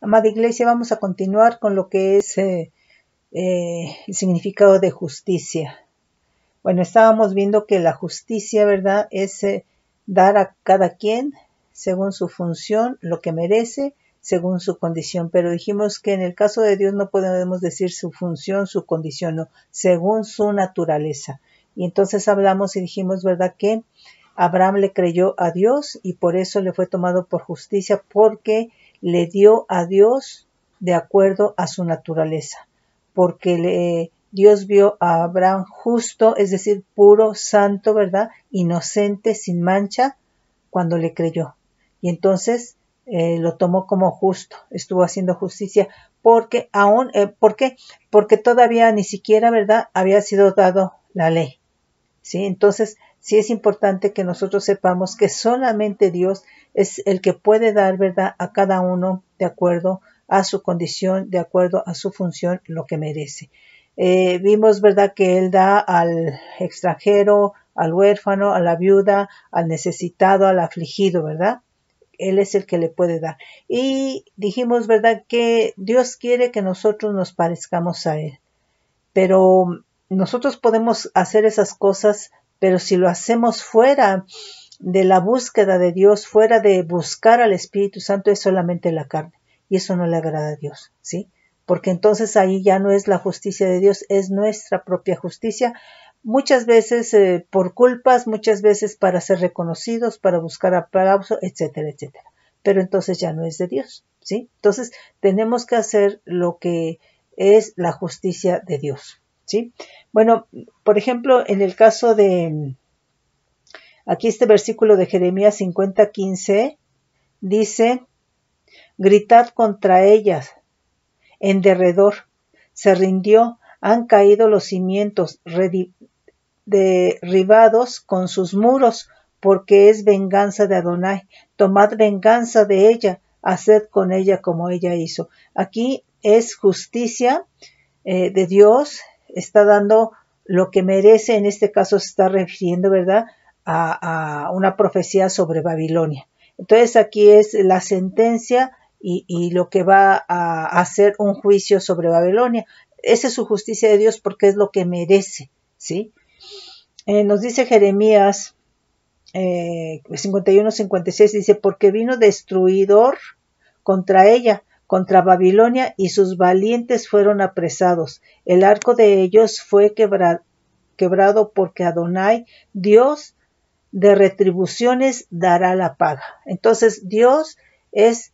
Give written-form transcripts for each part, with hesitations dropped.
Amada Iglesia, vamos a continuar con lo que es el significado de justicia. Bueno, estábamos viendo que la justicia, ¿verdad?, es dar a cada quien según su función, lo que merece, según su condición. Pero dijimos que en el caso de Dios no podemos decir su función, su condición, no, según su naturaleza. Y entonces hablamos y dijimos, ¿verdad?, que Abraham le creyó a Dios y por eso le fue tomado por justicia, porque le dio a Dios de acuerdo a su naturaleza. Porque Dios vio a Abraham justo, es decir, puro, santo, ¿verdad?, inocente, sin mancha, cuando le creyó. Y entonces lo tomó como justo, estuvo haciendo justicia, porque aún, ¿por qué? Porque todavía ni siquiera, ¿verdad?, había sido dado la ley. ¿Sí? Entonces, sí es importante que nosotros sepamos que solamente Dios es el que puede dar, ¿verdad?, a cada uno de acuerdo a su condición, de acuerdo a su función, lo que merece. Vimos, ¿verdad?, que Él da al extranjero, al huérfano, a la viuda, al necesitado, al afligido, ¿verdad? Él es el que le puede dar. Y dijimos, ¿verdad?, que Dios quiere que nosotros nos parezcamos a Él. Pero nosotros podemos hacer esas cosas, pero si lo hacemos fuera de la búsqueda de Dios, fuera de buscar al Espíritu Santo, es solamente la carne. Y eso no le agrada a Dios, ¿sí? Porque entonces ahí ya no es la justicia de Dios, es nuestra propia justicia. Muchas veces por culpas, muchas veces para ser reconocidos, para buscar aplauso, etcétera, etcétera. Pero entonces ya no es de Dios, ¿sí? Entonces tenemos que hacer lo que es la justicia de Dios, ¿sí? Bueno, por ejemplo, en el caso de aquí este versículo de Jeremías 50:15 dice: gritad contra ellas en derredor, se rindió, han caído los cimientos, derribados con sus muros, porque es venganza de Adonai. Tomad venganza de ella, haced con ella como ella hizo. Aquí es justicia de Dios, está dando lo que merece. En este caso se está refiriendo, ¿verdad?, a una profecía sobre Babilonia. Entonces aquí es la sentencia y lo que va a hacer un juicio sobre Babilonia. Esa es su justicia de Dios porque es lo que merece, ¿sí? Nos dice Jeremías 51:56, dice: porque vino destruidor contra ella, contra Babilonia, y sus valientes fueron apresados. El arco de ellos fue quebrado, porque Adonai, Dios de retribuciones, dará la paga. Entonces Dios es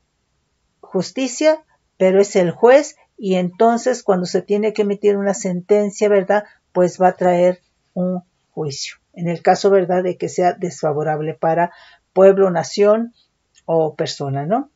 justicia, pero es el juez, y entonces cuando se tiene que emitir una sentencia, ¿verdad?, pues va a traer un juicio. En el caso, ¿verdad?, de que sea desfavorable para pueblo, nación o persona, ¿no?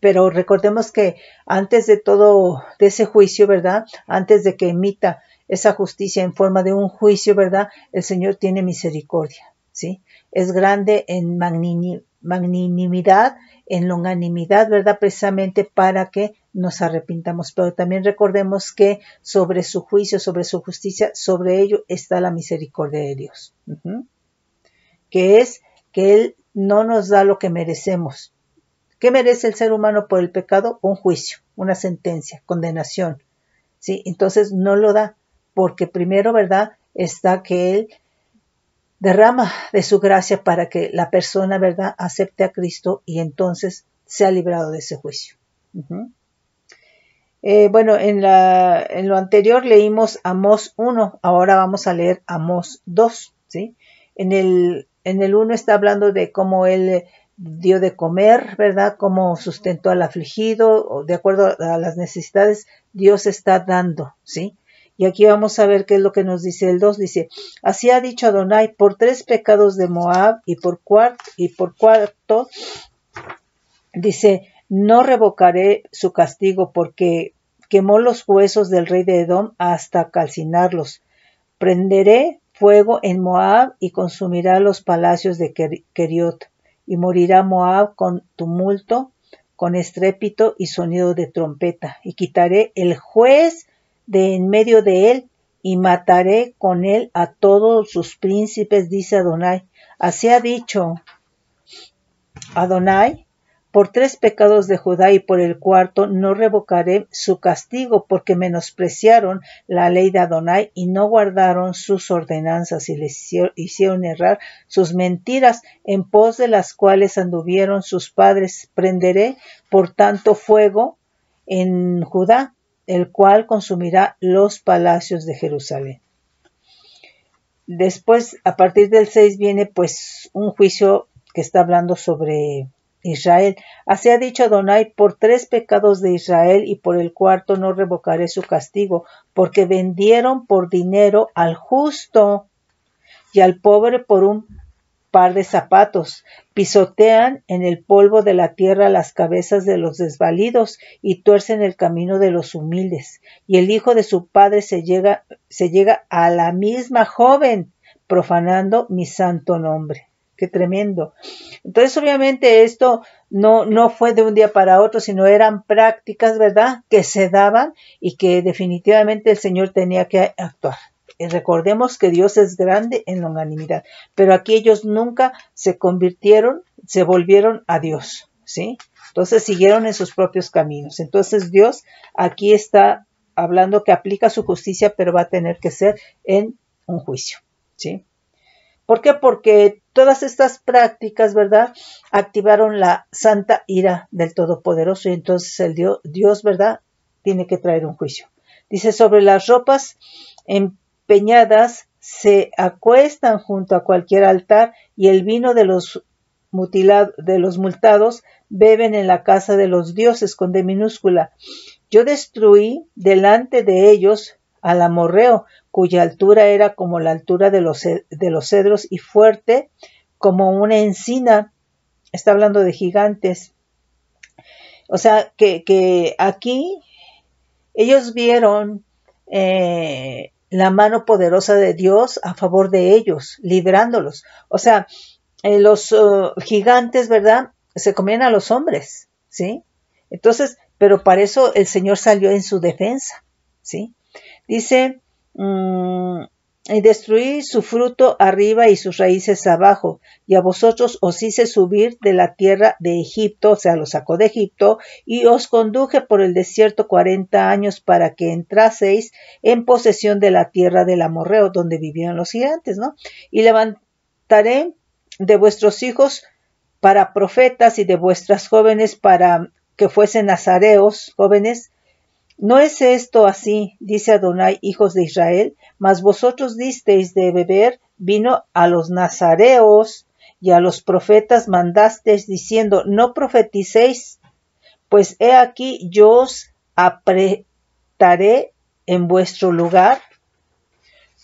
Pero recordemos que antes de todo, de ese juicio, ¿verdad?, antes de que emita esa justicia en forma de un juicio, ¿verdad?, el Señor tiene misericordia, ¿sí? Es grande en magnanimidad, en longanimidad, ¿verdad?, precisamente para que nos arrepintamos. Pero también recordemos que sobre su juicio, sobre su justicia, sobre ello está la misericordia de Dios. Que es que Él no nos da lo que merecemos. ¿Qué merece el ser humano por el pecado? Un juicio, una sentencia, condenación, ¿sí? Entonces no lo da, porque primero, ¿verdad?, está que Él derrama de su gracia para que la persona, ¿verdad?, acepte a Cristo y entonces sea librado de ese juicio. Bueno, en lo anterior leímos Amós 1, ahora vamos a leer Amós 2, ¿sí? En el 1 está hablando de cómo Él dio de comer, ¿verdad?, cómo sustentó al afligido, de acuerdo a las necesidades, Dios está dando, ¿sí? Y aquí vamos a ver qué es lo que nos dice el 2, dice: así ha dicho Adonai, por 3 pecados de Moab y por cuarto, dice: no revocaré su castigo, porque quemó los huesos del rey de Edom hasta calcinarlos. Prenderé fuego en Moab y consumirá los palacios de Keriot, y morirá Moab con tumulto, con estrépito y sonido de trompeta. Y quitaré el juez de en medio de él, y mataré con él a todos sus príncipes, dice Adonai. Así ha dicho Adonai, por 3 pecados de Judá, y por el cuarto no revocaré su castigo, porque menospreciaron la ley de Adonai y no guardaron sus ordenanzas, y les hicieron errar sus mentiras, en pos de las cuales anduvieron sus padres. Prenderé, por tanto, fuego en Judá, el cual consumirá los palacios de Jerusalén. Después, a partir del 6, viene pues un juicio que está hablando sobre Israel. Así ha dicho Adonai: por 3 pecados de Israel, y por el cuarto no revocaré su castigo, porque vendieron por dinero al justo y al pobre por un par de zapatos. Pisotean en el polvo de la tierra las cabezas de los desvalidos, y tuercen el camino de los humildes. Y el hijo de su padre se llega a la misma joven, profanando mi santo nombre. Qué tremendo. Entonces, obviamente, esto no fue de un día para otro, sino eran prácticas, ¿verdad?, que se daban y que definitivamente el Señor tenía que actuar. Y recordemos que Dios es grande en longanimidad, pero aquí ellos nunca se volvieron a Dios, ¿sí? Entonces siguieron en sus propios caminos. Entonces Dios aquí está hablando que aplica su justicia, pero va a tener que ser en un juicio, ¿sí? ¿Por qué? Porque todas estas prácticas, ¿verdad?, activaron la santa ira del Todopoderoso, y entonces el Dios, ¿verdad?, tiene que traer un juicio. Dice: sobre las ropas empeñadas se acuestan junto a cualquier altar, y el vino de los multados beben en la casa de los dioses, con D minúscula. Yo destruí delante de ellos al amorreo, cuya altura era como la altura de los cedros, y fuerte como una encina. Está hablando de gigantes. O sea, que aquí ellos vieron la mano poderosa de Dios a favor de ellos, librándolos. O sea, los gigantes, ¿verdad?, se comían a los hombres, ¿sí? Entonces, pero para eso el Señor salió en su defensa, ¿sí? Dice: y destruí su fruto arriba y sus raíces abajo, y a vosotros os hice subir de la tierra de Egipto, o sea, los sacó de Egipto, y os conduje por el desierto 40 años para que entraseis en posesión de la tierra del amorreo, donde vivían los gigantes, ¿no? Y levantaré de vuestros hijos para profetas, y de vuestras jóvenes para que fuesen nazareos jóvenes. ¿No es esto así?, dice Adonai, hijos de Israel? Mas vosotros disteis de beber vino a los nazareos, y a los profetas mandasteis, diciendo: no profeticéis, pues he aquí yo os apretaré en vuestro lugar,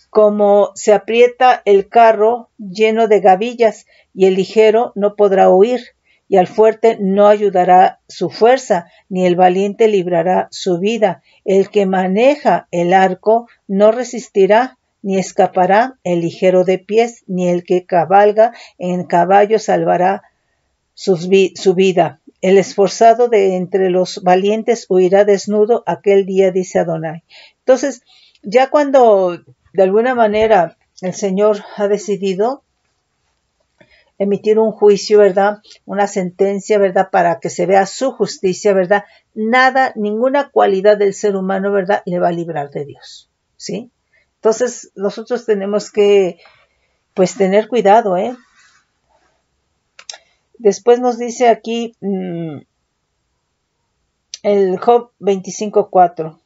como se aprieta el carro lleno de gavillas, y el ligero no podrá huir, y al fuerte no ayudará su fuerza, ni el valiente librará su vida. El que maneja el arco no resistirá, ni escapará el ligero de pies, ni el que cabalga en caballo salvará su vida. El esforzado de entre los valientes huirá desnudo aquel día, dice Adonai. Entonces, ya cuando de alguna manera el Señor ha decidido emitir un juicio, ¿verdad?, una sentencia, ¿verdad?, para que se vea su justicia, ¿verdad?, ninguna cualidad del ser humano, ¿verdad?, le va a librar de Dios, ¿sí? Entonces, nosotros tenemos que, pues, tener cuidado, ¿eh? Después nos dice aquí el Job 25:4.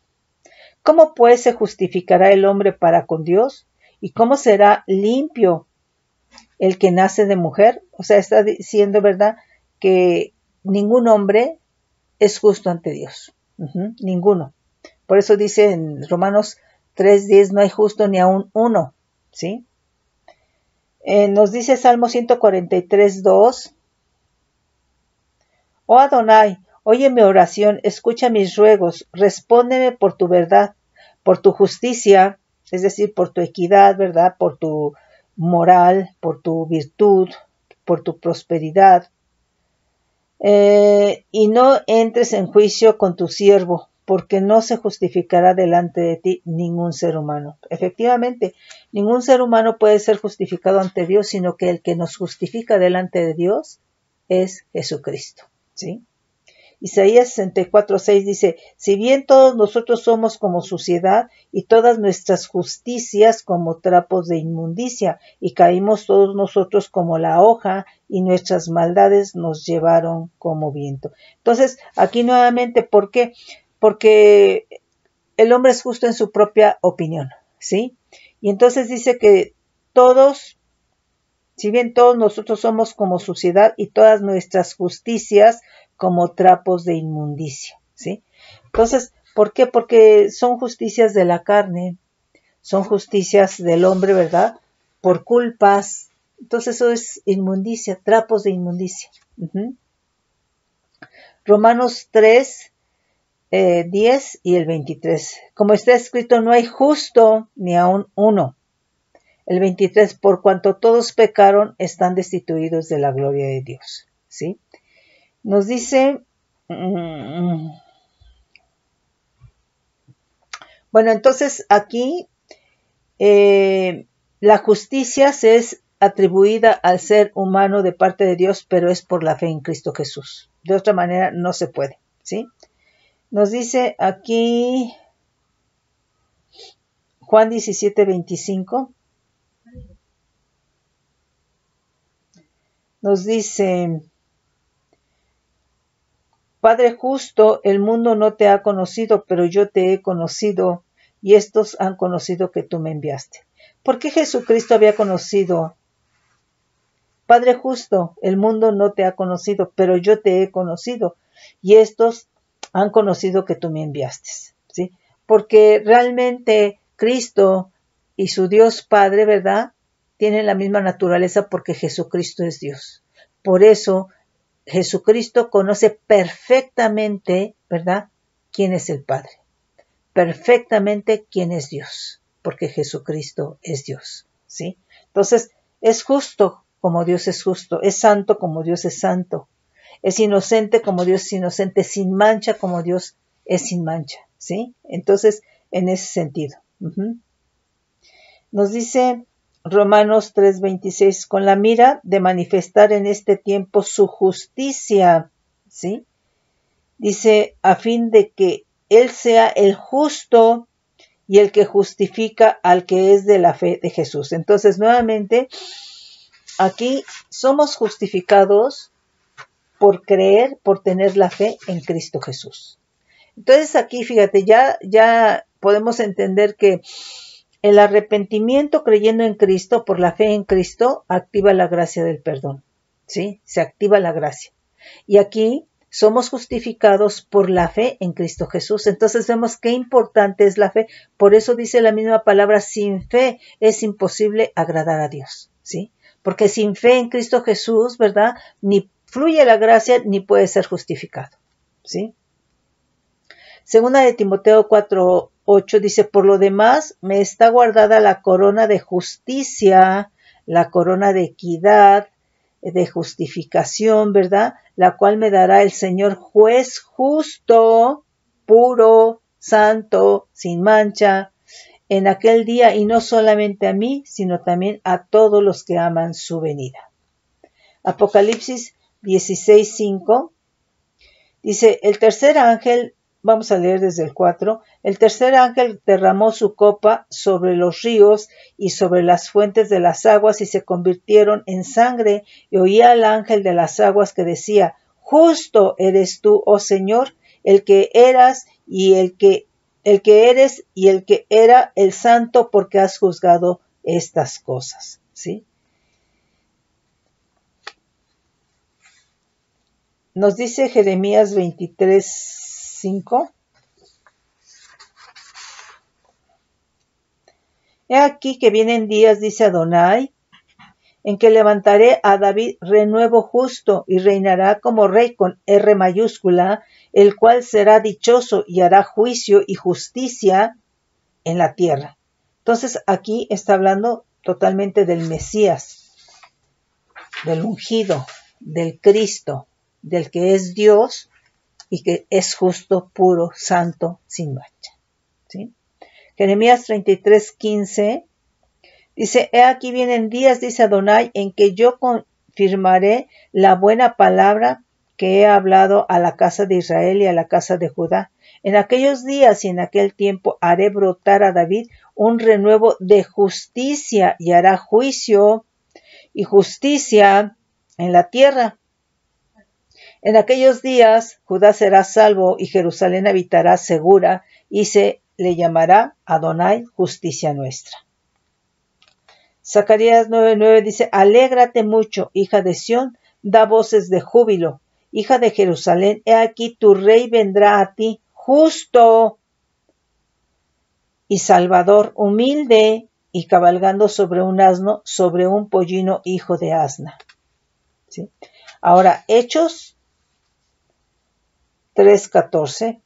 ¿Cómo pues se justificará el hombre para con Dios? ¿Y cómo será limpio el que nace de mujer? O sea, está diciendo, ¿verdad?, que ningún hombre es justo ante Dios. Ninguno. Por eso dice en Romanos 3:10, no hay justo ni aún uno, ¿sí? Nos dice Salmo 143:2. Oh Adonai, oye mi oración, escucha mis ruegos, respóndeme por tu verdad, por tu justicia, es decir, por tu equidad, ¿verdad?, por tu moral, por tu virtud, por tu prosperidad. Y no entres en juicio con tu siervo, porque no se justificará delante de ti ningún ser humano. Efectivamente, ningún ser humano puede ser justificado ante Dios, sino que el que nos justifica delante de Dios es Jesucristo. ¿sí? Isaías 64:6 dice, si bien todos nosotros somos como suciedad y todas nuestras justicias como trapos de inmundicia, y caímos todos nosotros como la hoja y nuestras maldades nos llevaron como viento. Entonces, aquí nuevamente, ¿por qué? Porque el hombre es justo en su propia opinión, ¿sí? Y entonces dice que todos, si bien todos nosotros somos como suciedad y todas nuestras justicias como trapos de inmundicia, ¿sí? Entonces, ¿por qué? Porque son justicias de la carne, son justicias del hombre, ¿verdad? Por culpas. Entonces eso es inmundicia, trapos de inmundicia. Romanos 3, 10 y el 23. Como está escrito, no hay justo ni aun uno. El 23, por cuanto todos pecaron, están destituidos de la gloria de Dios, ¿sí? Nos dice, bueno, entonces aquí la justicia se es atribuida al ser humano de parte de Dios, pero es por la fe en Cristo Jesús. De otra manera no se puede, ¿sí? Nos dice aquí Juan 17:25. Nos dice, Padre justo, el mundo no te ha conocido, pero yo te he conocido, y estos han conocido que tú me enviaste. ¿Por qué Jesucristo había conocido? Padre justo, el mundo no te ha conocido, pero yo te he conocido, y estos han conocido que tú me enviaste, ¿sí? Porque realmente Cristo y su Dios Padre, ¿verdad?, tienen la misma naturaleza porque Jesucristo es Dios. Por eso Jesucristo conoce perfectamente, ¿verdad?, quién es el Padre. Perfectamente quién es Dios, porque Jesucristo es Dios, ¿sí? Entonces, es justo como Dios es justo, es santo como Dios es santo, es inocente como Dios es inocente, sin mancha como Dios es sin mancha, ¿sí? Entonces, en ese sentido. Nos dice Romanos 3:26, con la mira de manifestar en este tiempo su justicia, ¿sí? Dice, a fin de que Él sea el justo y el que justifica al que es de la fe de Jesús. Entonces, nuevamente, aquí somos justificados por creer, por tener la fe en Cristo Jesús. Entonces, aquí, fíjate, ya podemos entender que el arrepentimiento creyendo en Cristo, por la fe en Cristo, activa la gracia del perdón, ¿sí? Se activa la gracia. Y aquí somos justificados por la fe en Cristo Jesús. Entonces vemos qué importante es la fe. Por eso dice la misma palabra, sin fe es imposible agradar a Dios, ¿sí? Porque sin fe en Cristo Jesús, ¿verdad?, ni fluye la gracia ni puede ser justificado, ¿sí? Segunda de Timoteo 4:8 dice, por lo demás me está guardada la corona de justicia, la corona de equidad, de justificación, ¿verdad?, la cual me dará el Señor juez justo, puro, santo, sin mancha, en aquel día, y no solamente a mí, sino también a todos los que aman su venida. Apocalipsis 16:5 dice, el tercer ángel, vamos a leer desde el 4, el tercer ángel derramó su copa sobre los ríos y sobre las fuentes de las aguas y se convirtieron en sangre, y oía al ángel de las aguas que decía, justo eres tú, oh Señor, el que eras y el que eres y el que era el santo, porque has juzgado estas cosas, ¿sí? Nos dice Jeremías 23:5. He aquí que vienen días, dice Adonai, en que levantaré a David renuevo justo y reinará como rey con R mayúscula, el cual será dichoso y hará juicio y justicia en la tierra. Entonces aquí está hablando totalmente del Mesías, del ungido, del Cristo, del que es Dios y que es justo, puro, santo, sin mancha, ¿sí? Jeremías 33:15 dice, he aquí vienen días, dice Adonai, en que yo confirmaré la buena palabra que he hablado a la casa de Israel y a la casa de Judá. En aquellos días y en aquel tiempo haré brotar a David un renuevo de justicia y hará juicio y justicia en la tierra. En aquellos días Judá será salvo y Jerusalén habitará segura y se le llamará Adonai, justicia nuestra. Zacarías 9:9 dice, alégrate mucho, hija de Sión, da voces de júbilo. Hija de Jerusalén, he aquí tu rey vendrá a ti, justo y salvador, humilde y cabalgando sobre un asno, sobre un pollino hijo de asna. ¿Sí? Ahora, Hechos 3:14.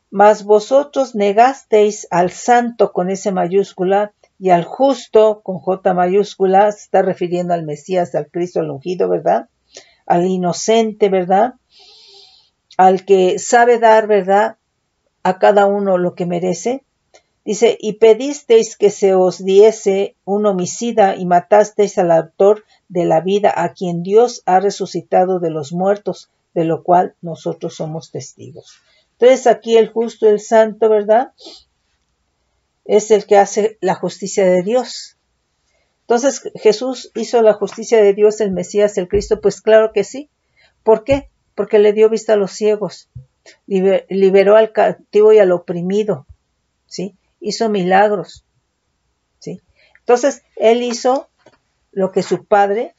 Mas vosotros negasteis al santo con S mayúscula y al justo con J mayúscula, se está refiriendo al Mesías, al Cristo, al ungido, ¿verdad? Al inocente, ¿verdad? Al que sabe dar, ¿verdad? A cada uno lo que merece. Dice, y pedisteis que se os diese un homicida y matasteis al autor de la vida, a quien Dios ha resucitado de los muertos, de lo cual nosotros somos testigos. Entonces aquí el justo, el santo, ¿verdad? Es el que hace la justicia de Dios. Entonces, ¿Jesús hizo la justicia de Dios, el Mesías, el Cristo? Pues claro que sí. ¿Por qué? Porque le dio vista a los ciegos, liberó al cautivo y al oprimido, ¿sí? Hizo milagros, ¿sí? Entonces, él hizo lo que su padre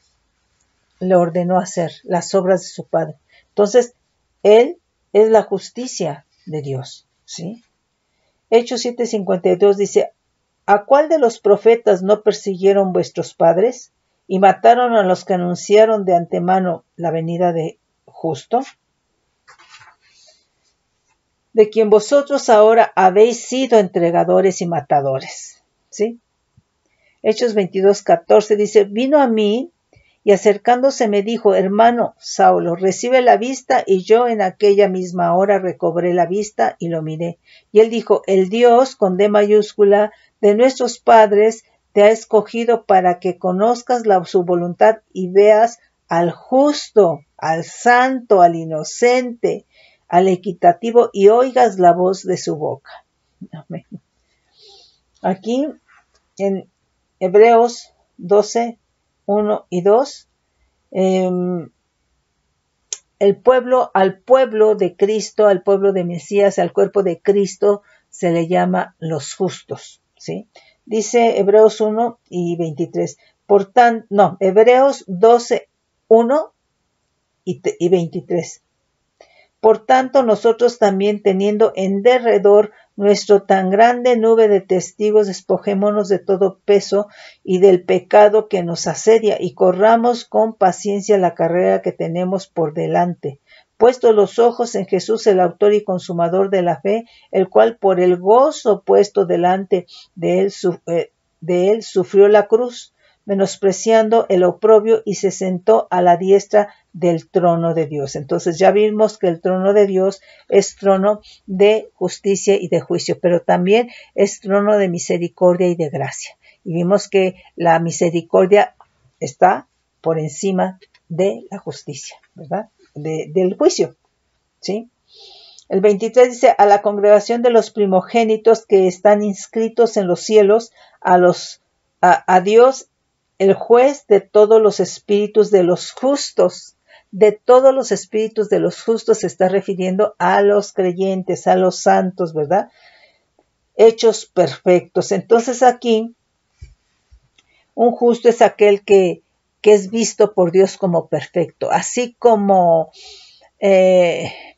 le ordenó hacer, las obras de su padre. Entonces, él es la justicia de Dios, ¿sí? Hechos 7:52 dice, ¿a cuál de los profetas no persiguieron vuestros padres y mataron a los que anunciaron de antemano la venida de justo? De quien vosotros ahora habéis sido entregadores y matadores. ¿Sí? Hechos 22:14 dice, vino a mí y acercándose me dijo, hermano Saulo, recibe la vista, y yo en aquella misma hora recobré la vista y lo miré. Y él dijo, el Dios con D mayúscula de nuestros padres te ha escogido para que conozcas su voluntad y veas al justo, al santo, al inocente, al equitativo y oigas la voz de su boca. Amén. Aquí en Hebreos 12:1 y 2, al pueblo de Cristo, al pueblo de Mesías, al cuerpo de Cristo, se le llama los justos, ¿sí? Dice Hebreos 1:23. Hebreos 12:1 y 23. Por tanto, nosotros también, teniendo en derredor nuestro tan grande nube de testigos, despojémonos de todo peso y del pecado que nos asedia, y corramos con paciencia la carrera que tenemos por delante, puestos los ojos en Jesús, el autor y consumador de la fe, el cual por el gozo puesto delante de él sufrió la cruz, menospreciando el oprobio, y se sentó a la diestra del trono de Dios. Entonces ya vimos que el trono de Dios es trono de justicia y de juicio, pero también es trono de misericordia y de gracia. Y vimos que la misericordia está por encima de la justicia, ¿verdad? Del juicio, ¿sí? El 23 dice, a la congregación de los primogénitos que están inscritos en los cielos, a Dios, el juez de todos los espíritus de los justos. De todos los espíritus de los justos se está refiriendo a los creyentes, a los santos, ¿verdad? Hechos perfectos. Entonces aquí, un justo es aquel que es visto por Dios como perfecto, así como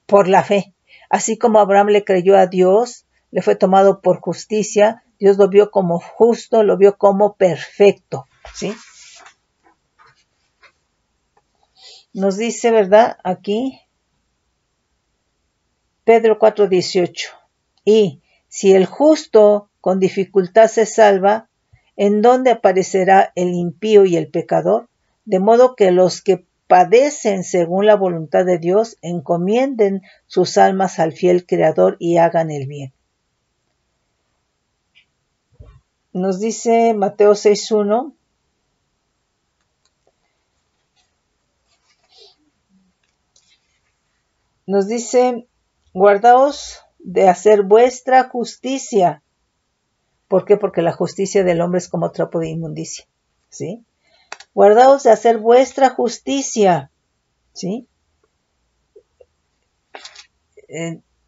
por la fe. Así como Abraham le creyó a Dios, le fue tomado por justicia, Dios lo vio como justo, lo vio como perfecto, ¿sí? Nos dice, ¿verdad? Aquí, Pedro 4:18. Y si el justo con dificultad se salva, ¿en dónde aparecerá el impío y el pecador? De modo que los que padecen según la voluntad de Dios encomienden sus almas al fiel Creador y hagan el bien. Nos dice Mateo 6:1. nos dice, guardaos de hacer vuestra justicia. ¿Por qué? Porque la justicia del hombre es como trapo de inmundicia, ¿sí? Guardaos de hacer vuestra justicia, ¿sí?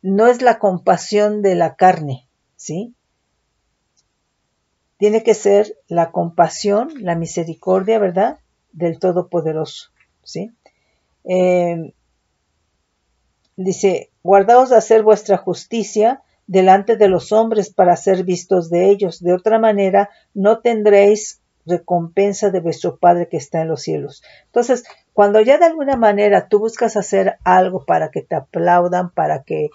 No es la compasión de la carne, ¿sí? Tiene que ser la compasión, la misericordia, ¿verdad? Del Todopoderoso, ¿sí? Dice, guardaos de hacer vuestra justicia delante de los hombres para ser vistos de ellos. De otra manera, no tendréis recompensa de vuestro Padre que está en los cielos. Entonces, cuando ya de alguna manera tú buscas hacer algo para que te aplaudan, para que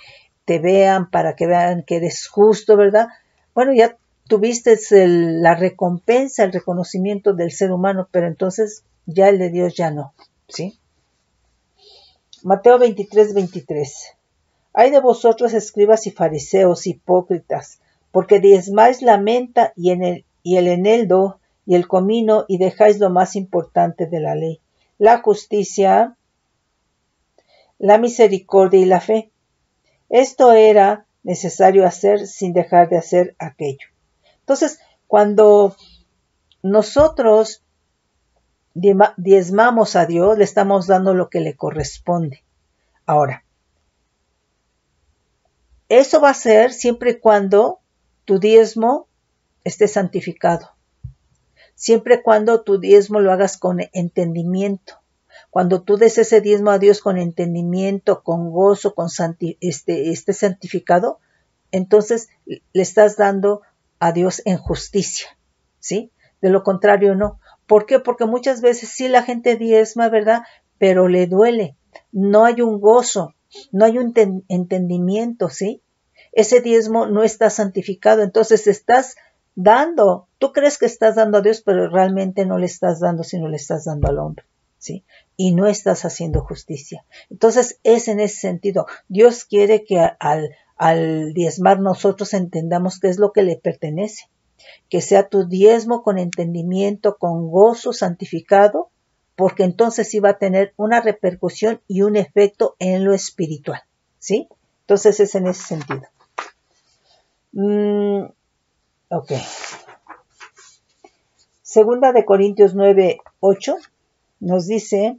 te vean, para que vean que eres justo, ¿verdad? Bueno, ya tuviste la recompensa, el reconocimiento del ser humano, pero entonces ya el de Dios ya no, ¿sí? Mateo 23:23. Ay de vosotros, escribas y fariseos, hipócritas, porque diezmáis la menta y el eneldo y el comino, y dejáis lo más importante de la ley, la justicia, la misericordia y la fe. Esto era necesario hacer sin dejar de hacer aquello. Entonces, cuando nosotros diezmamos a Dios, le estamos dando lo que le corresponde. Ahora, eso va a ser siempre y cuando tu diezmo esté santificado. Siempre y cuando tu diezmo lo hagas con entendimiento. Cuando tú des ese diezmo a Dios con entendimiento, con gozo, esté santificado, entonces le estás dando a Dios en justicia, ¿sí? De lo contrario, no. ¿Por qué? Porque muchas veces sí la gente diezma, ¿verdad? Pero le duele. No hay un gozo, no hay un entendimiento, ¿sí? Ese diezmo no está santificado, entonces estás dando, tú crees que estás dando a Dios, pero realmente no le estás dando, sino le estás dando al hombre, ¿sí? Y no estás haciendo justicia. Entonces es en ese sentido, Dios quiere que al diezmar nosotros entendamos qué es lo que le pertenece, que sea tu diezmo con entendimiento, con gozo santificado, porque entonces sí va a tener una repercusión y un efecto en lo espiritual, ¿sí? Entonces es en ese sentido. Ok. Segunda de Corintios 9:8 nos dice,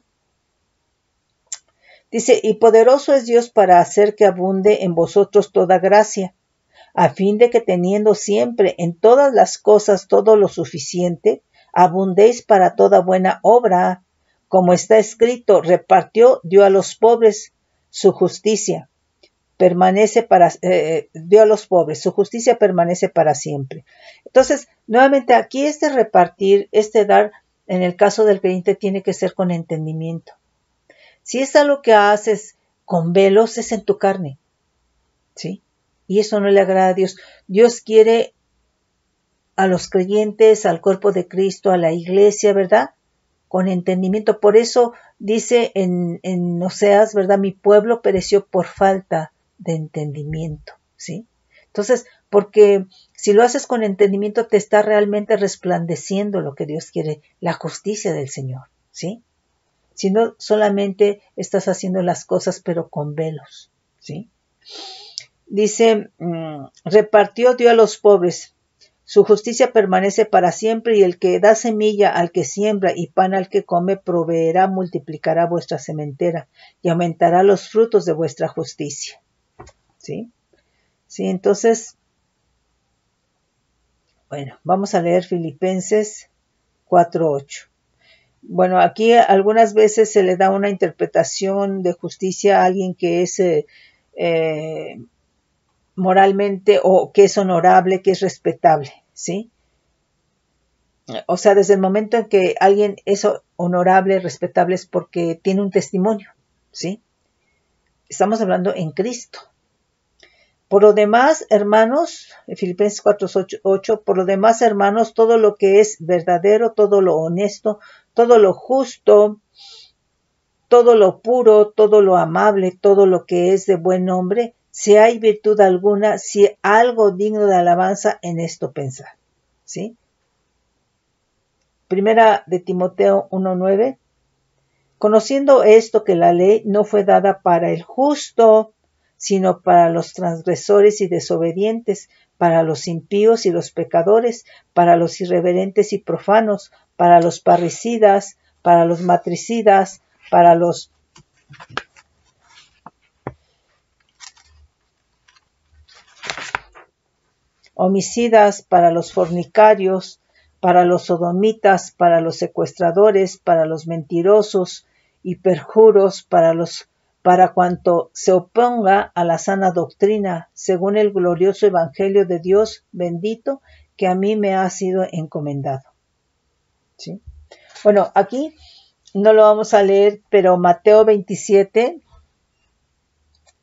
y poderoso es Dios para hacer que abunde en vosotros toda gracia, a fin de que teniendo siempre en todas las cosas todo lo suficiente, abundéis para toda buena obra, como está escrito, repartió, dio a los pobres su justicia. Dio a los pobres, su justicia permanece para siempre. Entonces, nuevamente aquí repartir, dar, en el caso del creyente tiene que ser con entendimiento. Si es algo que haces con velos, es en tu carne, ¿sí? Y eso no le agrada a Dios. Dios quiere a los creyentes, al cuerpo de Cristo, a la iglesia, ¿verdad? Con entendimiento. Por eso dice en Oseas, ¿verdad? Mi pueblo pereció por falta de entendimiento, ¿sí? Entonces, porque si lo haces con entendimiento, te está realmente resplandeciendo lo que Dios quiere, la justicia del Señor, ¿sí? Si no, solamente estás haciendo las cosas, pero con velos, ¿sí? Dice, repartió, dio a los pobres. Su justicia permanece para siempre, y el que da semilla al que siembra y pan al que come, proveerá, multiplicará vuestra sementera y aumentará los frutos de vuestra justicia. ¿Sí? Sí, entonces, bueno, vamos a leer Filipenses 4:8. Bueno, aquí algunas veces se le da una interpretación de justicia a alguien que es moralmente, o que es honorable, que es respetable, ¿sí? O sea, desde el momento en que alguien es honorable, respetable, es porque tiene un testimonio, ¿sí? Estamos hablando en Cristo. Por lo demás, hermanos, Filipenses 4:8, por lo demás, hermanos, todo lo que es verdadero, todo lo honesto, todo lo justo, todo lo puro, todo lo amable, todo lo que es de buen nombre, si hay virtud alguna, si algo digno de alabanza, en esto pensar, ¿sí? Primera de Timoteo 1:9, conociendo esto que la ley no fue dada para el justo, sino para los transgresores y desobedientes, para los impíos y los pecadores, para los irreverentes y profanos, para los parricidas, para los matricidas, para los homicidas, para los fornicarios, para los sodomitas, para los secuestradores, para los mentirosos y perjuros, para cuanto se oponga a la sana doctrina, según el glorioso evangelio de Dios bendito, que a mí me ha sido encomendado. ¿Sí? Bueno, aquí no lo vamos a leer, pero Mateo 27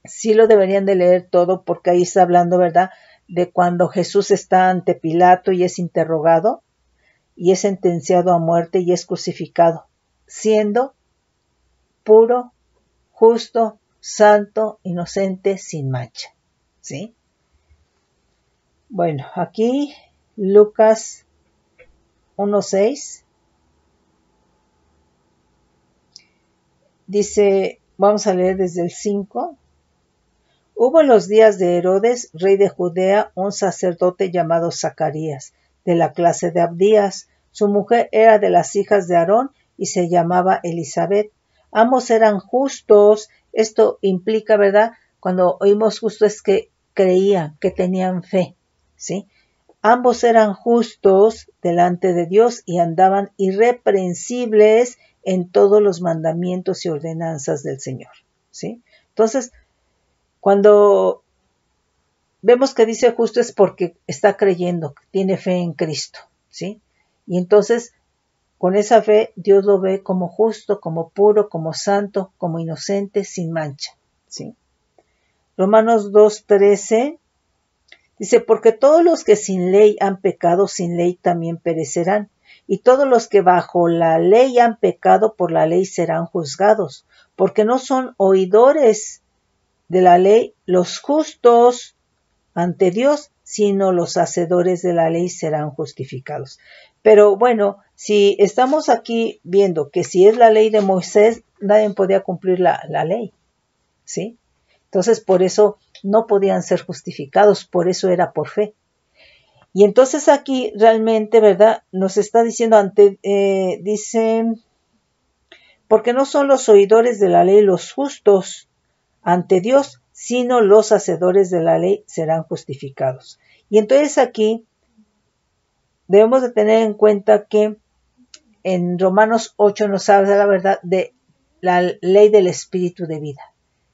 sí lo deberían de leer todo, porque ahí está hablando, ¿verdad?, de cuando Jesús está ante Pilato y es interrogado y es sentenciado a muerte y es crucificado, siendo puro, justo, santo, inocente, sin mancha. ¿Sí? Bueno, aquí Lucas 1:6 dice, vamos a leer desde el 5. Hubo en los días de Herodes, rey de Judea, un sacerdote llamado Zacarías, de la clase de Abdías. Su mujer era de las hijas de Aarón y se llamaba Elizabeth. Ambos eran justos. Esto implica, ¿verdad? Cuando oímos justo es que creían, que tenían fe, ¿sí? Ambos eran justos delante de Dios y andaban irreprensibles en todos los mandamientos y ordenanzas del Señor, ¿sí? Entonces, cuando vemos que dice justo es porque está creyendo, tiene fe en Cristo, ¿sí? Y entonces, con esa fe, Dios lo ve como justo, como puro, como santo, como inocente, sin mancha, ¿sí? Romanos 2:13 dice, porque todos los que sin ley han pecado, sin ley también perecerán, y todos los que bajo la ley han pecado, por la ley serán juzgados, porque no son oidores de la ley los justos ante Dios, sino los hacedores de la ley serán justificados. Pero bueno, si estamos aquí viendo que si es la ley de Moisés, nadie podía cumplir la ley, ¿sí? Entonces, por eso no podían ser justificados, por eso era por fe. Y entonces aquí realmente, ¿verdad? Nos está diciendo dice, porque no son los oidores de la ley los justos ante Dios, sino los hacedores de la ley serán justificados. Y entonces aquí debemos de tener en cuenta que en Romanos 8 nos habla la verdad de la ley del Espíritu de vida.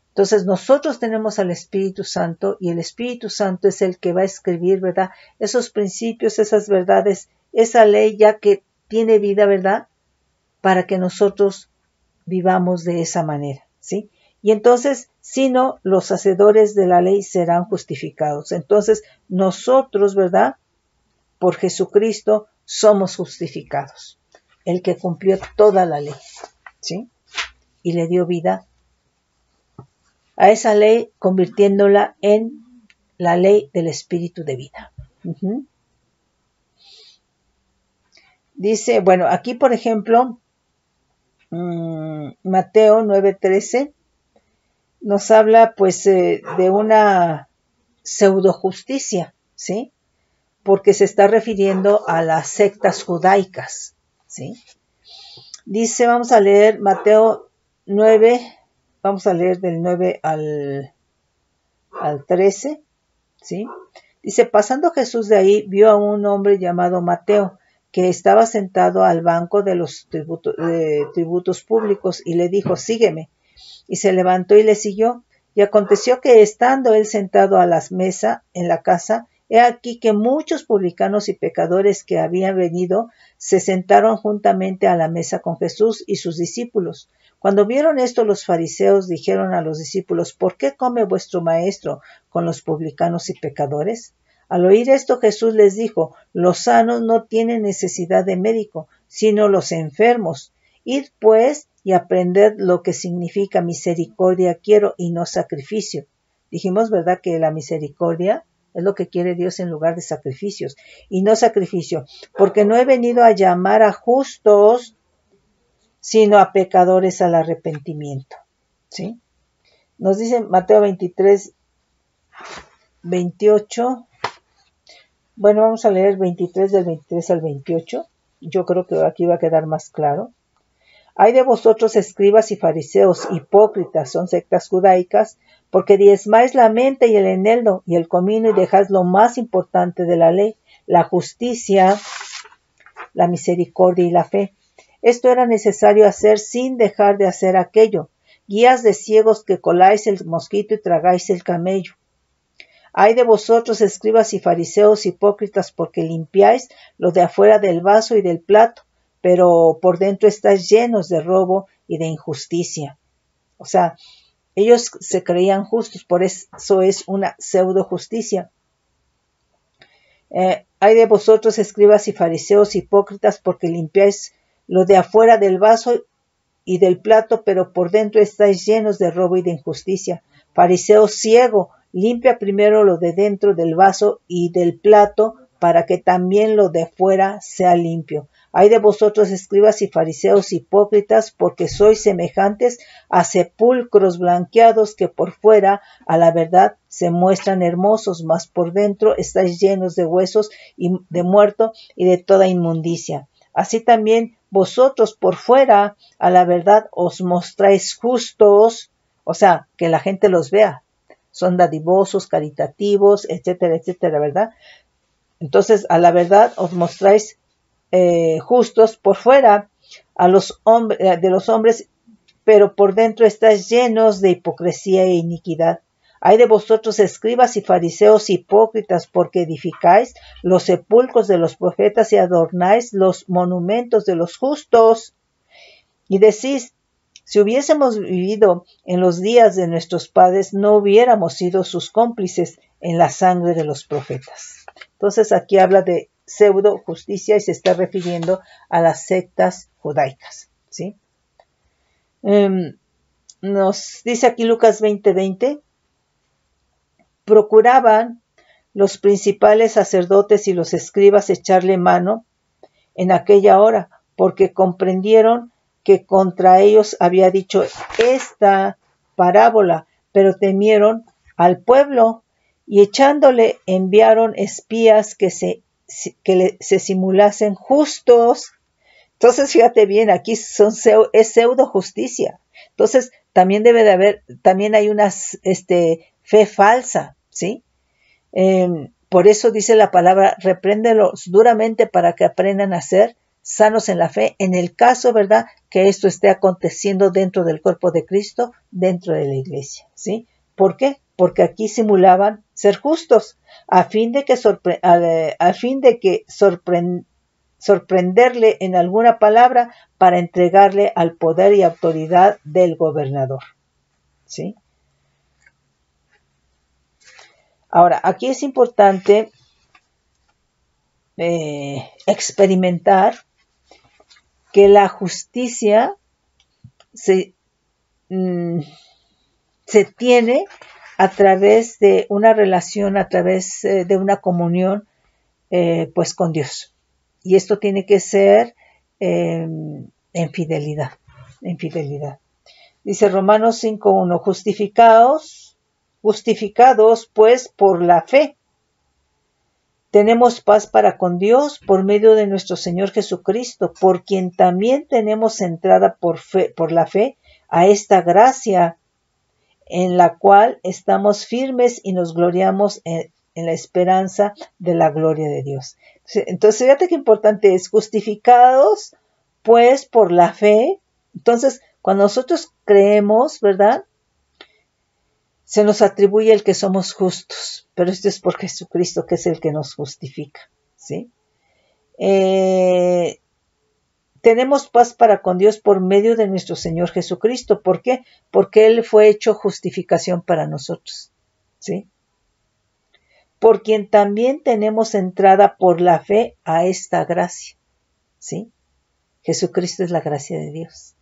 Entonces nosotros tenemos al Espíritu Santo y el Espíritu Santo es el que va a escribir, ¿verdad?, esos principios, esas verdades, esa ley ya que tiene vida, ¿verdad?, para que nosotros vivamos de esa manera, ¿sí? Y entonces, si no, los hacedores de la ley serán justificados. Entonces, nosotros, ¿verdad?, por Jesucristo somos justificados. El que cumplió toda la ley, ¿sí? Y le dio vida a esa ley, convirtiéndola en la ley del Espíritu de vida. Dice, bueno, aquí por ejemplo, Mateo 9:13 nos habla pues de una pseudo justicia, ¿sí? Porque se está refiriendo a las sectas judaicas, ¿sí? Dice, vamos a leer Mateo 9, vamos a leer del 9 al 13, ¿sí? Dice, pasando Jesús de ahí, vio a un hombre llamado Mateo, que estaba sentado al banco de los tributos públicos, y le dijo, sígueme. Y se levantó y le siguió. Y aconteció que estando él sentado a la mesa en la casa, he aquí que muchos publicanos y pecadores que habían venido se sentaron juntamente a la mesa con Jesús y sus discípulos. Cuando vieron esto, los fariseos dijeron a los discípulos, ¿por qué come vuestro maestro con los publicanos y pecadores? Al oír esto, Jesús les dijo, los sanos no tienen necesidad de médico, sino los enfermos. Id pues y aprended lo que significa misericordia quiero y no sacrificio. Dijimos, ¿verdad?, que la misericordia es lo que quiere Dios en lugar de sacrificios, y no sacrificio, porque no he venido a llamar a justos, sino a pecadores al arrepentimiento. ¿Sí? Nos dice Mateo 23, 28. Bueno, vamos a leer 23 del 23 al 28. Yo creo que aquí va a quedar más claro. Hay de vosotros, escribas y fariseos, hipócritas, son sectas judaicas, porque diezmáis la menta y el eneldo y el comino y dejáis lo más importante de la ley, la justicia, la misericordia y la fe. Esto era necesario hacer sin dejar de hacer aquello. Guías de ciegos que coláis el mosquito y tragáis el camello. Ay de vosotros, escribas y fariseos hipócritas, porque limpiáis lo de afuera del vaso y del plato, pero por dentro estáis llenos de robo y de injusticia. O sea, ellos se creían justos, por eso es una pseudo justicia. Ay de vosotros, escribas y fariseos hipócritas, porque limpiáis lo de afuera del vaso y del plato, pero por dentro estáis llenos de robo y de injusticia. Fariseo ciego, limpia primero lo de dentro del vaso y del plato, para que también lo de fuera sea limpio. Ay de vosotros, escribas y fariseos hipócritas, porque sois semejantes a sepulcros blanqueados que por fuera, a la verdad, se muestran hermosos, mas por dentro estáis llenos de huesos y de muerto y de toda inmundicia. Así también vosotros por fuera, a la verdad, os mostráis justos, o sea, que la gente los vea. Son dadivosos, caritativos, etcétera, etcétera, ¿verdad? Entonces, a la verdad, os mostráis justos por fuera de los hombres, pero por dentro estáis llenos de hipocresía e iniquidad. Ay de vosotros, escribas y fariseos hipócritas, porque edificáis los sepulcros de los profetas y adornáis los monumentos de los justos. Y decís, si hubiésemos vivido en los días de nuestros padres, no hubiéramos sido sus cómplices en la sangre de los profetas. Entonces aquí habla de pseudo justicia y se está refiriendo a las sectas judaicas. ¿Sí? Nos dice aquí Lucas 20:20, procuraban los principales sacerdotes y los escribas echarle mano en aquella hora, porque comprendieron que contra ellos había dicho esta parábola, pero temieron al pueblo y echándole enviaron espías que se simulasen justos. Entonces, fíjate bien, aquí es pseudo justicia. Entonces, también debe de haber, también hay una fe falsa, ¿sí? Por eso dice la palabra, repréndelos duramente para que aprendan a ser sanos en la fe, en el caso, ¿verdad?, que esto esté aconteciendo dentro del cuerpo de Cristo, dentro de la iglesia, ¿sí? ¿Por qué? Porque aquí simulaban ser justos, a fin de que sorprenderle en alguna palabra para entregarle al poder y autoridad del gobernador, ¿sí? Ahora, aquí es importante experimentar que la justicia se tiene a través de una relación, a través de una comunión, pues con Dios. Y esto tiene que ser en fidelidad, en fidelidad. Dice Romanos 5:1, justificados pues por la fe, tenemos paz para con Dios por medio de nuestro Señor Jesucristo, por quien también tenemos entrada por la fe a esta gracia, en la cual estamos firmes y nos gloriamos en la esperanza de la gloria de Dios. Entonces, fíjate qué importante es, justificados pues por la fe. Entonces, cuando nosotros creemos, ¿verdad?, se nos atribuye el que somos justos, pero esto es por Jesucristo, que es el que nos justifica, ¿sí? Tenemos paz para con Dios por medio de nuestro Señor Jesucristo. ¿Por qué? Porque Él fue hecho justificación para nosotros, ¿sí? Por quien también tenemos entrada por la fe a esta gracia, ¿sí? Jesucristo es la gracia de Dios,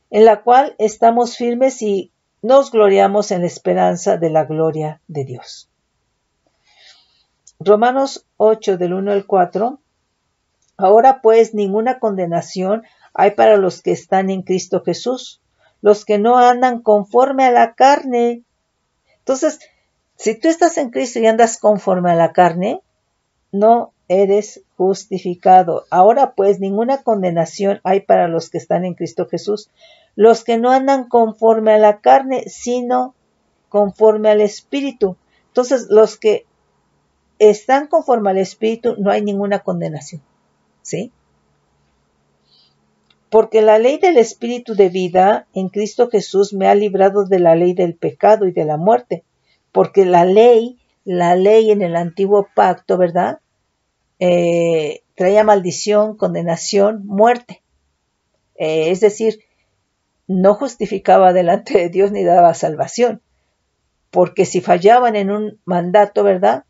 en la cual estamos firmes y nos gloriamos en la esperanza de la gloria de Dios. Romanos 8, del 1 al 4. Ahora pues ninguna condenación hay para los que están en Cristo Jesús, los que no andan conforme a la carne. Entonces, si tú estás en Cristo y andas conforme a la carne, no eres justificado. Ahora pues, ninguna condenación hay para los que están en Cristo Jesús, los que no andan conforme a la carne, sino conforme al Espíritu. Entonces, los que están conforme al Espíritu, no hay ninguna condenación, ¿sí? Porque la ley del Espíritu de vida en Cristo Jesús me ha librado de la ley del pecado y de la muerte. Porque la ley en el antiguo pacto, ¿verdad? Traía maldición, condenación, muerte. Es decir, no justificaba delante de Dios ni daba salvación. Porque si fallaban en un mandato, ¿verdad?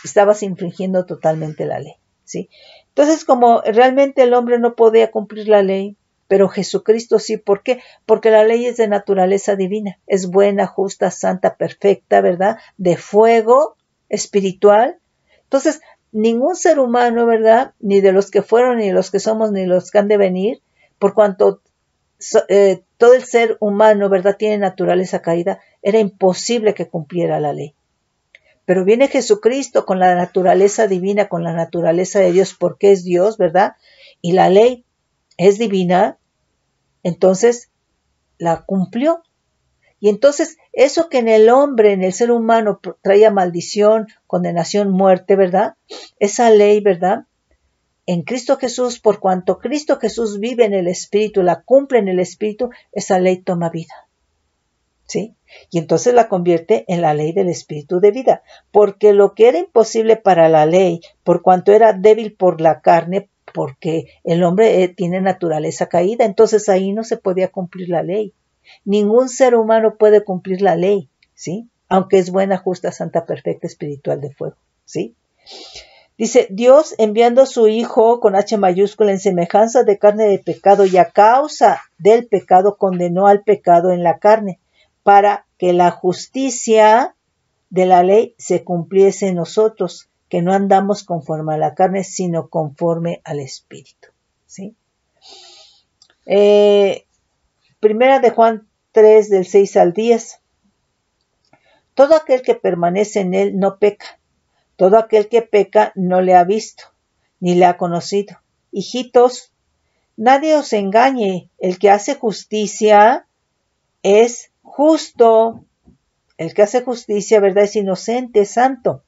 Estabas infringiendo totalmente la ley, ¿sí? Entonces, como realmente el hombre no podía cumplir la ley, pero Jesucristo sí. ¿Por qué? Porque la ley es de naturaleza divina. Es buena, justa, santa, perfecta, ¿verdad? De fuego espiritual. Entonces, ningún ser humano, ¿verdad? Ni de los que fueron, ni de los que somos, ni de los que han de venir, por cuanto todo el ser humano, ¿verdad? Tiene naturaleza caída, era imposible que cumpliera la ley. Pero viene Jesucristo con la naturaleza divina, con la naturaleza de Dios, porque es Dios, ¿verdad? Y la ley es divina, entonces la cumplió. Y entonces eso que en el hombre, en el ser humano, traía maldición, condenación, muerte, ¿verdad? Esa ley, ¿verdad? En Cristo Jesús, por cuanto Cristo Jesús vive en el Espíritu, la cumple en el Espíritu, esa ley toma vida, ¿sí? Y entonces la convierte en la ley del Espíritu de vida, porque lo que era imposible para la ley, por cuanto era débil por la carne, porque el hombre tiene naturaleza caída, entonces ahí no se podía cumplir la ley. Ningún ser humano puede cumplir la ley, ¿sí? Aunque es buena, justa, santa, perfecta, espiritual de fuego, ¿sí? Dice, Dios enviando a su Hijo con H mayúscula en semejanza de carne de pecado y a causa del pecado condenó al pecado en la carne, para que la justicia de la ley se cumpliese en nosotros, que no andamos conforme a la carne, sino conforme al Espíritu, ¿sí? Primera de Juan 3, del 6 al 10. Todo aquel que permanece en él no peca. Todo aquel que peca no le ha visto, ni le ha conocido. Hijitos, nadie os engañe. El que hace justicia es justo. El que hace justicia, ¿verdad? Es inocente, es santo.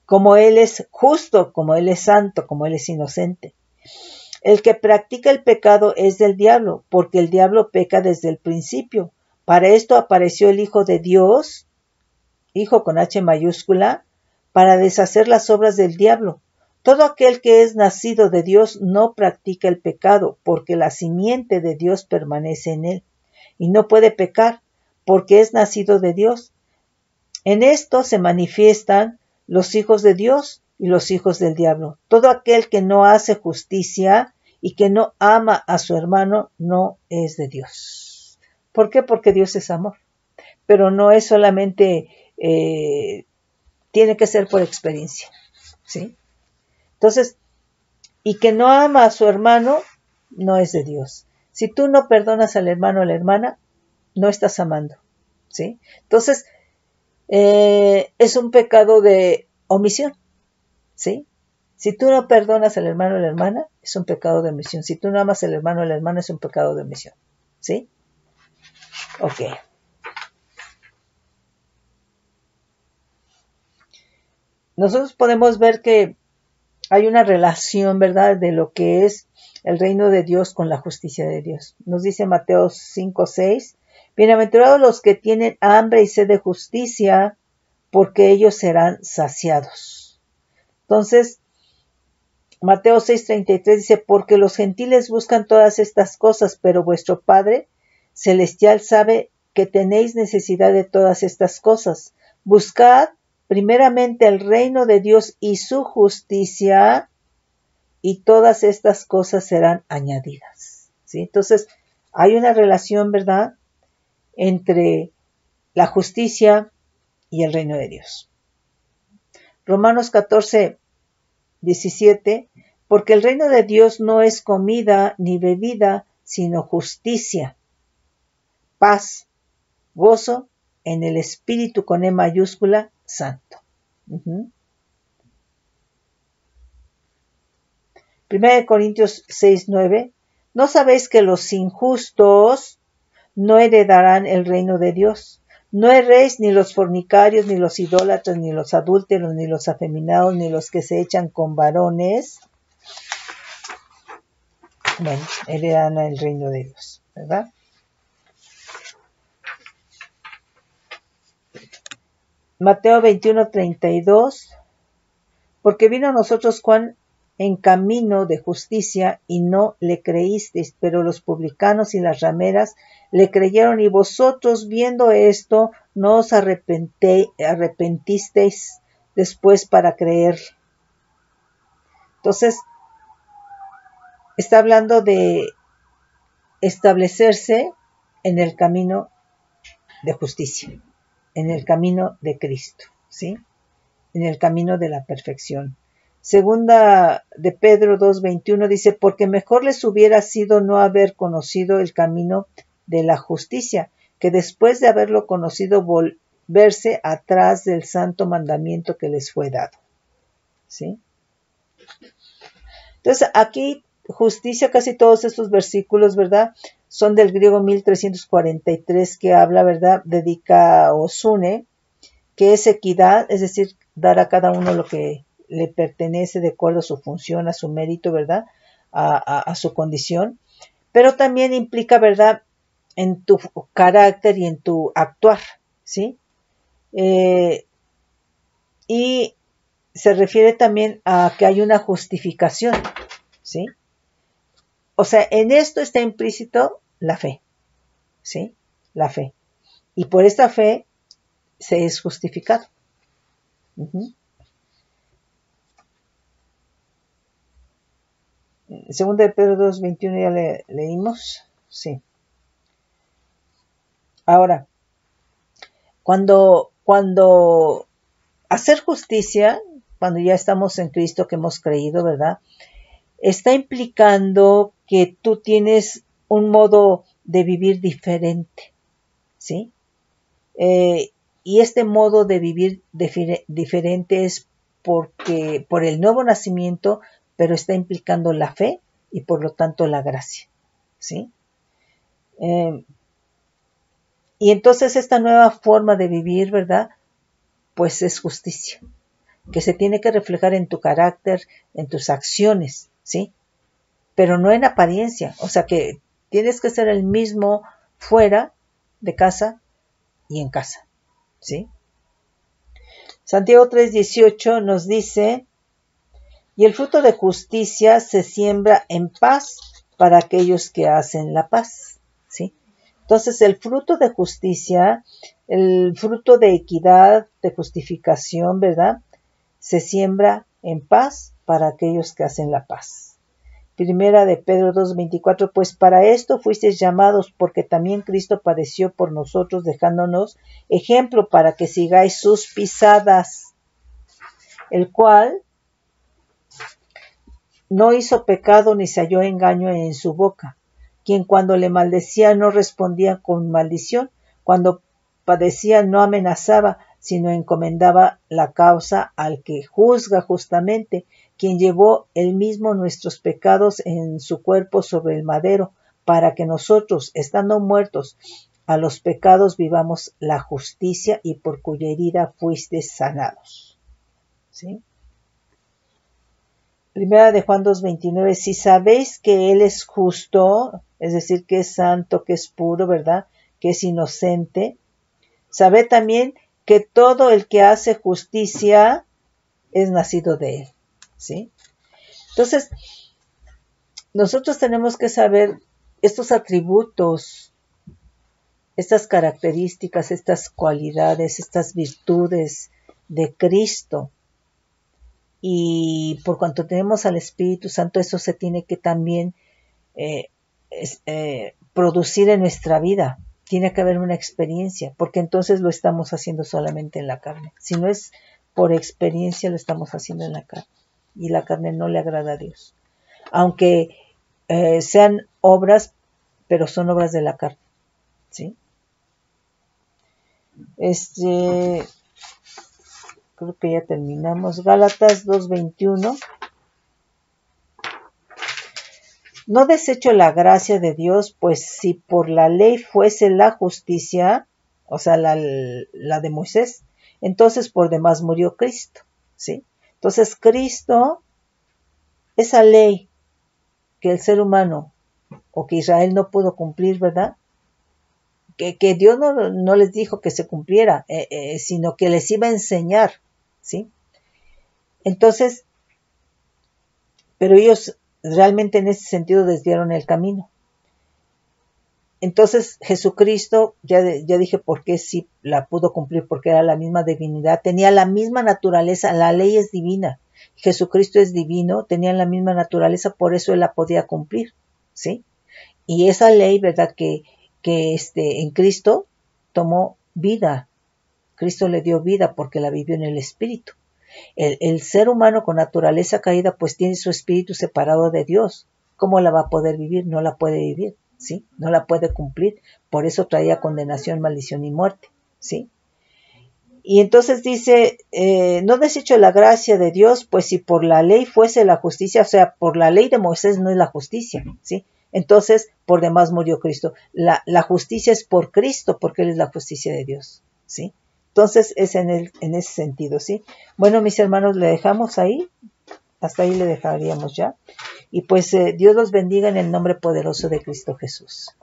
Como Él es justo, como Él es santo, como Él es inocente. El que practica el pecado es del diablo, porque el diablo peca desde el principio. Para esto apareció el Hijo de Dios, Hijo con H mayúscula, para deshacer las obras del diablo. Todo aquel que es nacido de Dios no practica el pecado, porque la simiente de Dios permanece en él, y no puede pecar, porque es nacido de Dios. En esto se manifiestan los hijos de Dios y los hijos del diablo. Todo aquel que no hace justicia y que no ama a su hermano no es de Dios. ¿Por qué? Porque Dios es amor. Pero no es solamente, tiene que ser por experiencia, ¿sí? Entonces, y que no ama a su hermano no es de Dios. Si tú no perdonas al hermano o a la hermana, no estás amando, ¿sí? Entonces, es un pecado de omisión, ¿sí? Si tú no perdonas al hermano o a la hermana, es un pecado de omisión. Si tú no amas al hermano o a la hermana, es un pecado de omisión, ¿sí? Ok. Nosotros podemos ver que hay una relación, ¿verdad?, de lo que es el reino de Dios con la justicia de Dios. Nos dice Mateo 5:6, bienaventurados los que tienen hambre y sed de justicia, porque ellos serán saciados. Entonces, Mateo 6:33 dice, porque los gentiles buscan todas estas cosas, pero vuestro Padre Celestial sabe que tenéis necesidad de todas estas cosas. Buscad primeramente el reino de Dios y su justicia, y todas estas cosas serán añadidas, ¿sí? Entonces, hay una relación, ¿verdad?, entre la justicia y el reino de Dios. Romanos 14:17, porque el reino de Dios no es comida ni bebida, sino justicia, paz, gozo en el Espíritu con E mayúscula, santo. 1 Corintios 6:9. ¿No sabéis que los injustos no heredarán el reino de Dios? No erréis ni los fornicarios, ni los idólatras, ni los adúlteros, ni los afeminados, ni los que se echan con varones. Bueno, heredarán el reino de Dios, ¿verdad? Mateo 21:32. Porque vino a nosotros Juan en camino de justicia y no le creísteis, pero los publicanos y las rameras le creyeron, y vosotros viendo esto no os arrepentisteis después para creer. Entonces, está hablando de establecerse en el camino de justicia, en el camino de Cristo, ¿sí? En el camino de la perfección. Segunda de Pedro 2:21 dice, porque mejor les hubiera sido no haber conocido el camino de la justicia, que después de haberlo conocido volverse atrás del santo mandamiento que les fue dado. ¿Sí? Entonces aquí justicia, casi todos estos versículos, ¿verdad? Son del griego 1343 que habla, ¿verdad? Dedica osune, que es equidad, es decir, dar a cada uno lo que le pertenece de acuerdo a su función, a su mérito, ¿verdad? A su condición. Pero también implica, ¿verdad? En tu carácter y en tu actuar, ¿sí? Y se refiere también a que hay una justificación, ¿sí? O sea, en esto está implícito la fe, ¿sí? La fe. Y por esta fe se es justificado. Segunda de Pedro 2:21 ya leímos. Sí. Ahora, cuando hacer justicia, cuando ya estamos en Cristo, que hemos creído, ¿verdad? Está implicando que tú tienes un modo de vivir diferente, ¿sí? Y este modo de vivir diferente es porque por el nuevo nacimiento, pero está implicando la fe y por lo tanto la gracia, ¿sí? Y entonces esta nueva forma de vivir, ¿verdad? Pues es justicia, que se tiene que reflejar en tu carácter, en tus acciones, ¿sí? Pero no en apariencia, o sea que tienes que ser el mismo fuera de casa y en casa, ¿sí? Santiago 3:18 nos dice, y el fruto de justicia se siembra en paz para aquellos que hacen la paz, ¿sí? Entonces el fruto de justicia, el fruto de equidad, de justificación, ¿verdad? Se siembra en paz para aquellos que hacen la paz. Primera de Pedro 2:24, pues para esto fuisteis llamados, porque también Cristo padeció por nosotros, dejándonos ejemplo para que sigáis sus pisadas, el cual no hizo pecado ni se halló engaño en su boca, quien cuando le maldecía no respondía con maldición, cuando padecía no amenazaba, sino encomendaba la causa al que juzga justamente, quien llevó él mismo nuestros pecados en su cuerpo sobre el madero, para que nosotros, estando muertos a los pecados, vivamos la justicia, y por cuya herida fuisteis sanados. ¿Sí? Primera de Juan 2:29, si sabéis que Él es justo, es decir, que es santo, que es puro, ¿verdad? Que es inocente, sabed también que todo el que hace justicia es nacido de Él, ¿sí? Entonces, nosotros tenemos que saber estos atributos, estas características, estas cualidades, estas virtudes de Cristo. Y por cuanto tenemos al Espíritu Santo, eso se tiene que también producir en nuestra vida. Tiene que haber una experiencia, porque entonces lo estamos haciendo solamente en la carne. Si no es por experiencia, lo estamos haciendo en la carne. Y la carne no le agrada a Dios. aunque sean obras, pero son obras de la carne, ¿sí? Creo que ya terminamos. Gálatas 2:21. No desecho la gracia de Dios, pues si por la ley fuese la justicia, o sea, la de Moisés, entonces por demás murió Cristo, ¿sí? Entonces Cristo, esa ley que el ser humano o que Israel no pudo cumplir, ¿verdad? Que Dios no les dijo que se cumpliera, sino que les iba a enseñar, ¿sí? Entonces, pero ellos realmente en ese sentido desviaron el camino. Entonces Jesucristo, ya dije por qué sí la pudo cumplir, porque era la misma divinidad, tenía la misma naturaleza, la ley es divina, Jesucristo es divino, tenía la misma naturaleza, por eso él la podía cumplir, ¿sí? Y esa ley, ¿verdad? Que en Cristo tomó vida, Cristo le dio vida porque la vivió en el Espíritu. El ser humano con naturaleza caída pues tiene su espíritu separado de Dios. ¿Cómo la va a poder vivir? No la puede vivir, ¿sí? No la puede cumplir. Por eso traía condenación, maldición y muerte, ¿sí? Y entonces dice, no desecho la gracia de Dios, pues si por la ley fuese la justicia, o sea, por la ley de Moisés no es la justicia, ¿sí? Entonces, por demás murió Cristo. La justicia es por Cristo, porque Él es la justicia de Dios, ¿sí? Entonces, es en ese sentido, ¿sí? Bueno, mis hermanos, le dejamos ahí, hasta ahí le dejaríamos ya. Y pues Dios los bendiga en el nombre poderoso de Cristo Jesús.